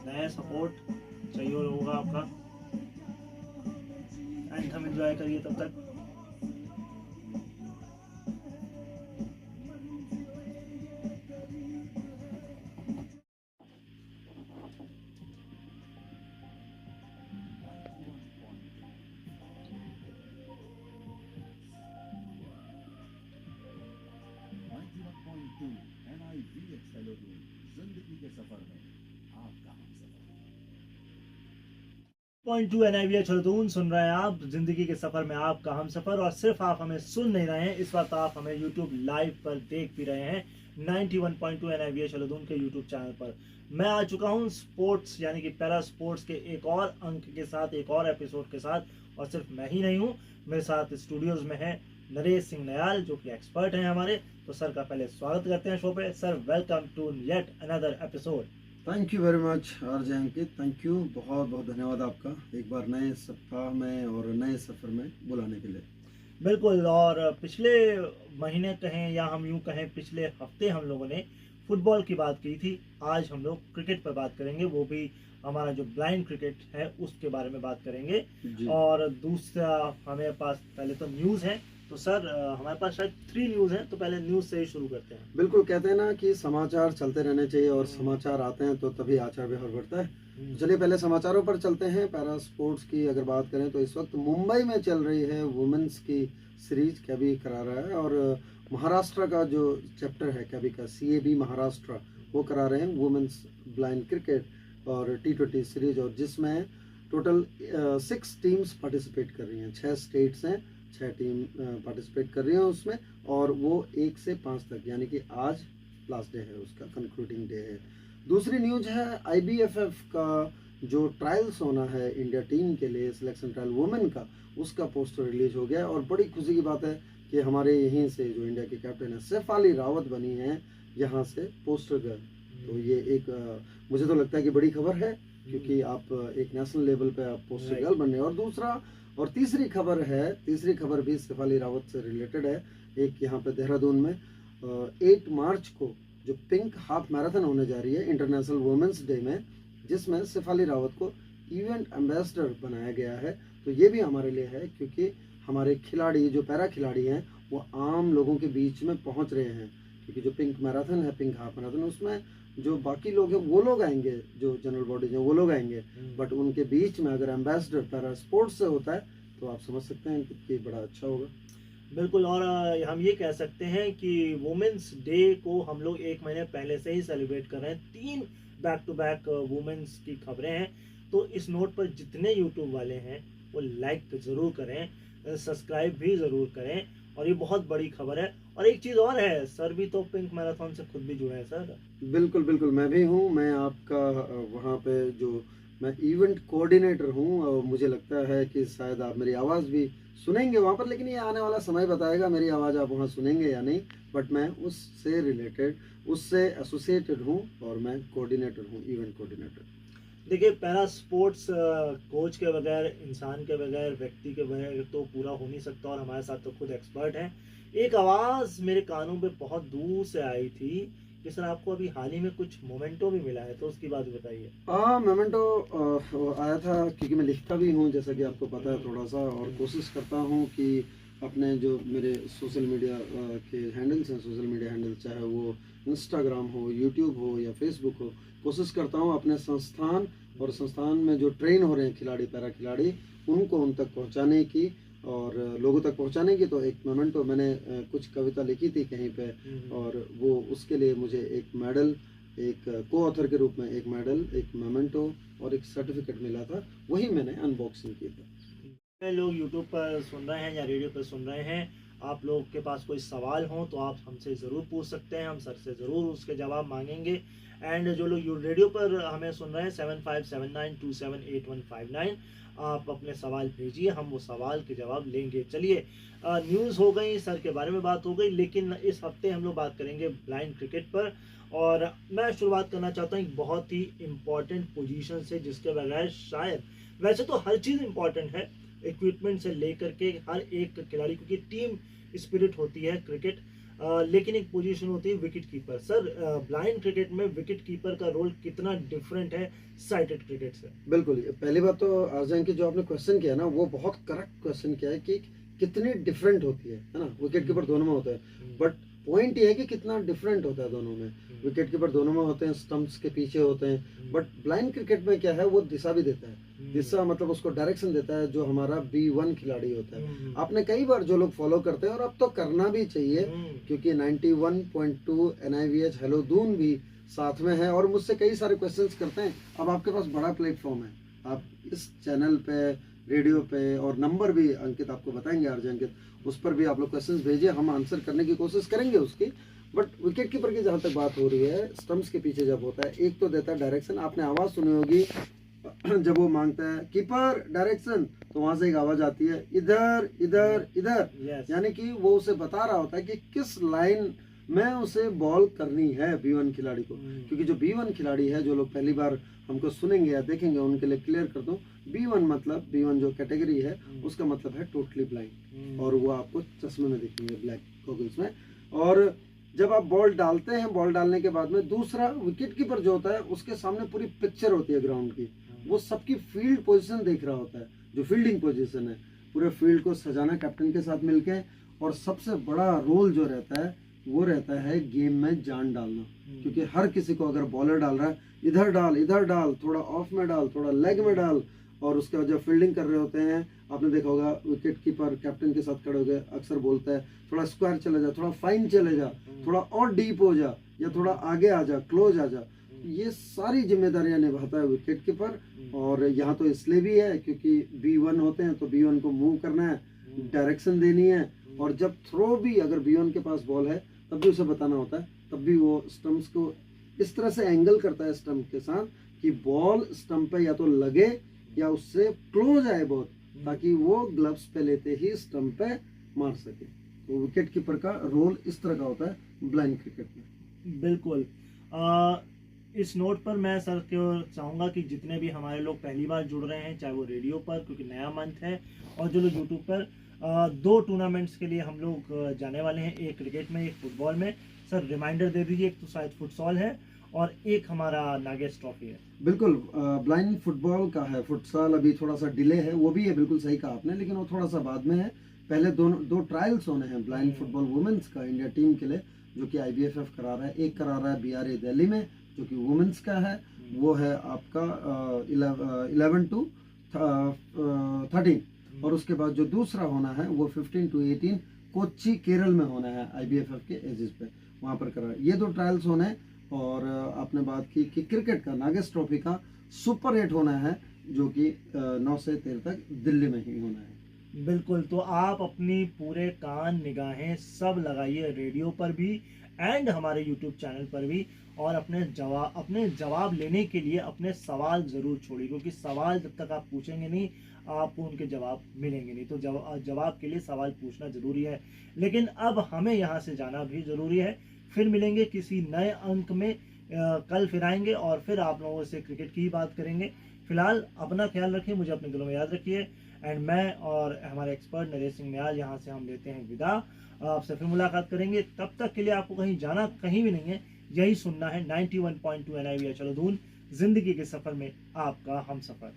नया सपोर्ट चाहिए होगा आपका। एंथम एंजॉय करिए तब तक। पॉइंट टू NIVH खरदून सुन रहे हैं आप, जिंदगी के सफर में आपका हम सफर। और सिर्फ आप हमें सुन नहीं रहे हैं, इस वक्त आप हमें YouTube लाइव पर देख भी रहे हैं 91.2 NIVH खरदून के YouTube चैनल पर। मैं आ चुका हूं स्पोर्ट्स यानी कि पैरा स्पोर्ट्स के एक और अंक के साथ, एक और एपिसोड के साथ। और सिर्फ मैं ही नहीं हूं, मेरे साथ स्टूडियोज में है नरेश सिंह नयाल जो कि एक्सपर्ट हैं हमारे। तो सर का पहले स्वागत करते हैं शो पे। Sir welcome to yet another episode. Thank you very much RJ Ankit, thank you, बहुत बहुत धन्यवाद आपका एक बार नए सप्ताह में और नए सफ़र में बुलाने के लिए। बिल्कुल। और पिछले महीने कहें या हम यूं कहें पिछले हफ्ते हम लोगों ने फुटबॉल की बात की थी। आज हम लोग क्रिकेट पर बात करेंगे, वो भी हमारा जो ब्लाइंड क्रिकेट है उसके बारे में बात करेंगे। और दूसरा हमें पास पहले तो न्यूज़ है। तो सर हमारे पास शायद 3 न्यूज़ हैं, तो पहले न्यूज़ से ही शुरू करते हैं। बिल्कुल, कहते हैं ना कि समाचार चलते रहने चाहिए और समाचार आते हैं तो तभी आचार व्यवहार बढ़ता है। चलिए पहले समाचारों पर चलते हैं। पैरा स्पोर्ट्स की अगर बात करें तो इस वक्त मुंबई में चल रही है वुमेन्स की सीरीज कैबी करा रहा है, और महाराष्ट्र का जो चैप्टर है कैबी का CAB महाराष्ट्र वो करा रहे हैं वुमेन्स ब्लाइंड क्रिकेट और T20 सीरीज, और जिसमें टोटल 6 टीम्स पार्टिसिपेट कर रही हैं। 6 स्टेट्स हैं, 6 टीम पार्टिसिपेट कर रही हैं उसमें, और वो 1 से 5 तक यानी कि आज लास्ट डे है, उसका कंक्लूडिंग डे है। दूसरी न्यूज है IBFF का जो ट्रायल्स होना है इंडिया टीम के लिए, सिलेक्शन ट्रायल वुमेन का, उसका पोस्टर रिलीज हो गया। और बड़ी खुशी की बात है कि हमारे यहीं से जो इंडिया के कैप्टन है शेफाली रावत बनी है यहाँ से पोस्टर गर्ल। तो ये एक मुझे तो लगता है कि बड़ी खबर है, क्योंकि आप एक नेशनल लेवल पे आप पोस्टर गर्ल बन रहे हैं। और दूसरा और तीसरी खबर है, तीसरी खबर भी शेफाली रावत से रिलेटेड है। एक यहाँ पे देहरादून में 8 मार्च को जो पिंक हाफ मैराथन होने जा रही है इंटरनेशनल वुमेन्स डे में, जिसमें शेफाली रावत को इवेंट एम्बेसडर बनाया गया है। तो ये भी हमारे लिए है, क्योंकि हमारे खिलाड़ी जो पैरा खिलाड़ी हैं वो आम लोगों के बीच में पहुंच रहे हैं, क्योंकि जो पिंक मैराथन है, पिंक हाफ मैराथन, उसमें जो बाकी लोग हैं वो लोग आएंगे, जो जनरल बॉडीज हैं वो लोग आएंगे, बट उनके बीच में अगर एम्बेसडर पैरा स्पोर्ट्स से होता है तो आप समझ सकते हैं कि बड़ा अच्छा होगा। बिल्कुल। और हम ये कह सकते हैं कि वुमेन्स डे को हम लोग 1 महीने पहले से ही सेलिब्रेट कर रहे हैं। 3 बैक टू बैक वुमेन्स की खबरें हैं। तो इस नोट पर जितने यूट्यूब वाले हैं वो लाइक ज़रूर करें, सब्सक्राइब भी ज़रूर करें। और ये बहुत बड़ी खबर है। और एक चीज़ और है, सर भी तो पिंक मैराथन से खुद भी जुड़े हैं सर। बिल्कुल बिल्कुल, मैं भी हूँ। मैं आपका वहाँ पे जो मैं इवेंट कोऑर्डिनेटर हूँ, और मुझे लगता है कि शायद आप मेरी आवाज़ भी सुनेंगे वहाँ पर, लेकिन ये आने वाला समय बताएगा मेरी आवाज़ आप वहाँ सुनेंगे या नहीं। बट मैं उससे रिलेटेड, उससे एसोसिएटेड हूँ, और मैं कोऑर्डिनेटर हूँ, इवेंट कोऑर्डिनेटर। देखिए पैरा स्पोर्ट्स कोच के बगैर, इंसान के बगैर, व्यक्ति के बगैर तो पूरा हो नहीं सकता। और हमारे साथ तो खुद एक्सपर्ट हैं। एक आवाज़ मेरे कानों पे बहुत दूर से आई थी कि सर आपको अभी हाल ही में कुछ मोमेंटो भी मिला है, तो उसकी बात बताइए। हाँ, मोमेंटो आया था, क्योंकि मैं लिखता भी हूँ जैसा कि आपको पता है थोड़ा सा, और कोशिश करता हूँ कि अपने जो मेरे सोशल मीडिया के हैंडल्स हैं, सोशल मीडिया हैंडल चाहे वो इंस्टाग्राम हो, यूट्यूब हो या फेसबुक हो, कोशिश करता हूँ अपने संस्थान और संस्थान में जो ट्रेन हो रहे हैं खिलाड़ी, पैरा खिलाड़ी, उनको उन तक पहुँचाने की और लोगों तक पहुँचाने की। तो एक मोमेंटो मैंने कुछ कविता लिखी थी कहीं पे, और वो उसके लिए मुझे एक मेडल, एक को ऑथर के रूप में एक मेडल, एक मोमेंटो और एक सर्टिफिकेट मिला था। वही मैंने अनबॉक्सिंग की थी। लोग यूट्यूब पर सुन रहे हैं या रेडियो पर सुन रहे हैं, आप लोग के पास कोई सवाल हो तो आप हमसे ज़रूर पूछ सकते हैं। हम सर से ज़रूर उसके जवाब मांगेंगे। एंड जो लोग रेडियो पर हमें सुन रहे हैं 7579278159, आप अपने सवाल भेजिए, हम वो सवाल के जवाब लेंगे। चलिए न्यूज़ हो गई, सर के बारे में बात हो गई, लेकिन इस हफ्ते हम लोग बात करेंगे ब्लाइंड क्रिकेट पर। और मैं शुरुआत करना चाहता हूँ एक बहुत ही इम्पॉर्टेंट पोजीशन से, जिसके बगैर शायद, वैसे तो हर चीज़ इम्पॉर्टेंट है, इक्विपमेंट से लेकर के हर एक खिलाड़ी, क्योंकि टीम स्पिरिट होती है क्रिकेट। लेकिन एक पोजीशन होती है wicket keeper. Sir blind cricket में विकेट कीपर का रोल कितना डिफरेंट है साइटेड क्रिकेट से? बिल्कुल, पहली बात तो आर्जन की जो आपने क्वेश्चन किया ना, वो बहुत करेक्ट क्वेश्चन किया है कि कितनी डिफरेंट होती है ना। विकेट कीपर दोनों में होता है, बट पॉइंट ये है कि कितना डिफरेंट होता है दोनों में। विकेट कीपर दोनों में होते हैं, स्टंप्स के पीछे होते हैं, बट ब्लाइंड क्रिकेट में क्या है, वो दिशा भी देता है। दिशा मतलब उसको डायरेक्शन देता है, जो हमारा B1 खिलाड़ी होता है। आपने कई बार जो लोग फॉलो करते हैं, और अब तो करना भी चाहिए, क्योंकि 91.2 NIVH हेलो दून भी साथ में है और मुझसे कई सारे क्वेश्चंस करते हैं। अब आपके पास बड़ा प्लेटफॉर्म है, आप इस चैनल पे, रेडियो पे, और नंबर भी अंकित आपको बताएंगे, आरजे अंकित, उस पर भी आप लोग क्वेश्चंस भेजिए, हम आंसर करने की कोशिश करेंगे उसकी। बट विकेट कीपर की जहाँ तक बात हो रही है, स्टंप्स के पीछे जब होता है, एक तो देता है डायरेक्शन। आपने आवाज़ सुनी होगी जब वो मांगता है कीपर डायरेक्शन, तो वहां से एक आवाज आती है, इधर इधर इधर। यानी कि वो उसे बता रहा होता है कि किस लाइन में उसे बॉल करनी है B1 खिलाड़ी को। क्योंकि जो B1 खिलाड़ी है, जो लोग पहली बार हमको सुनेंगे या देखेंगे, उनके लिए क्लियर कर दूं, B1 मतलब B1 जो कैटेगरी है, उसका मतलब है टोटली ब्लाइंड, और वो आपको चश्मे में दिखेंगे, ब्लैक गॉगल्स में। और जब आप बॉल डालते हैं, बॉल डालने के बाद में दूसरा विकेट कीपर जो होता है, उसके सामने पूरी पिक्चर होती है ग्राउंड की, वो सबकी फील्ड पोजीशन देख रहा होता है, जो फील्डिंग पोजीशन है, पूरे फील्ड को सजाना कैप्टन के साथ मिलके। और सबसे बड़ा रोल जो रहता है, वो रहता है गेम में जान डालना। क्योंकि हर किसी को, अगर बॉलर डाल रहा है, इधर डाल, थोड़ा ऑफ में डाल, थोड़ा लेग में डाल, और उसके बाद जब फील्डिंग कर रहे होते हैं, आपने देखा होगा विकेट कीपर कैप्टन के साथ खड़े हो गए, अक्सर बोलता है थोड़ा स्क्वायर चले जा, थोड़ा फाइन चले जा, थोड़ा और डीप हो जा, या थोड़ा आगे आ जा, क्लोज आ जा। ये सारी जिम्मेदारियां निभाता है विकेट कीपर। और यहाँ तो इसलिए भी है क्योंकि B1 होते हैं, तो B1 को मूव करना है, डायरेक्शन देनी है, और जब थ्रो भी अगर B1 के पास बॉल है, तब भी उसे बताना होता है। तब भी वो स्टंप्स को इस तरह से एंगल करता है स्टंप के साथ कि बॉल स्टंप पे या तो लगे या उससे क्लोज आए बहुत, ताकि वो ग्लव्स पे लेते ही स्टंप पे मार सके। तो विकेट कीपर का रोल इस तरह का होता है ब्लाइंड क्रिकेट में। बिल्कुल। इस नोट पर मैं सर को चाहूँगा कि जितने भी हमारे लोग पहली बार जुड़ रहे हैं, चाहे वो रेडियो पर, क्योंकि नया मंथ है, और जो लोग यूट्यूब पर, 2 टूर्नामेंट्स के लिए हम लोग जाने वाले हैं, एक क्रिकेट में, एक फुटबॉल में। सर रिमाइंडर दे दीजिए, एक तो शायद फुटसॉल है और एक हमारा नागेश ट्रॉफी है। बिल्कुल, ब्लाइंड फुटबॉल का है, फुटसॉल अभी थोड़ा सा डिले है, वो भी है, बिल्कुल सही कहा आपने, लेकिन वो थोड़ा सा बाद में है। पहले दो ट्रायल्स होने हैं ब्लाइंड फुटबॉल वुमेन्स का इंडिया टीम के लिए, जो कि IBFF करा रहा है। एक करा रहा है BRA दिल्ली में, जो कि वुमेन्स का है, वो है आपका 11 to 13, और उसके बाद जो दूसरा होना है वो 15 to 18 कोच्चि केरल में होना है, IBFF के एजेस पे, वहाँ पर करा है। ये 2 ट्रायल्स होने हैं। और आपने बात की कि क्रिकेट का, नागेश ट्रॉफी का सुपर 8 होना है, जो कि 9 से 13 तक दिल्ली में ही होना है। बिल्कुल। तो आप अपनी पूरे कान निगाहें सब लगाइए रेडियो पर भी एंड हमारे यूट्यूब चैनल पर भी, और अपने जवाब लेने के लिए अपने सवाल ज़रूर छोड़िए, क्योंकि सवाल जब तक आप पूछेंगे नहीं, आपको उनके जवाब मिलेंगे नहीं। तो जवाब के लिए सवाल पूछना ज़रूरी है। लेकिन अब हमें यहाँ से जाना भी ज़रूरी है। फिर मिलेंगे किसी नए अंक में, कल फिर आएंगे और फिर आप लोगों से क्रिकेट की ही बात करेंगे। फिलहाल अपना ख्याल रखिए, मुझे अपने दिलों में याद रखिए। एंड मैं और हमारे एक्सपर्ट नरेश सिंह न्याल यहाँ से हम लेते हैं विदा। आपसे फिर मुलाकात करेंगे, तब तक के लिए आपको कहीं जाना कहीं भी नहीं है, यही सुनना है 91.2 NIVH हेलो दून, जिंदगी के सफर में आपका हम सफर।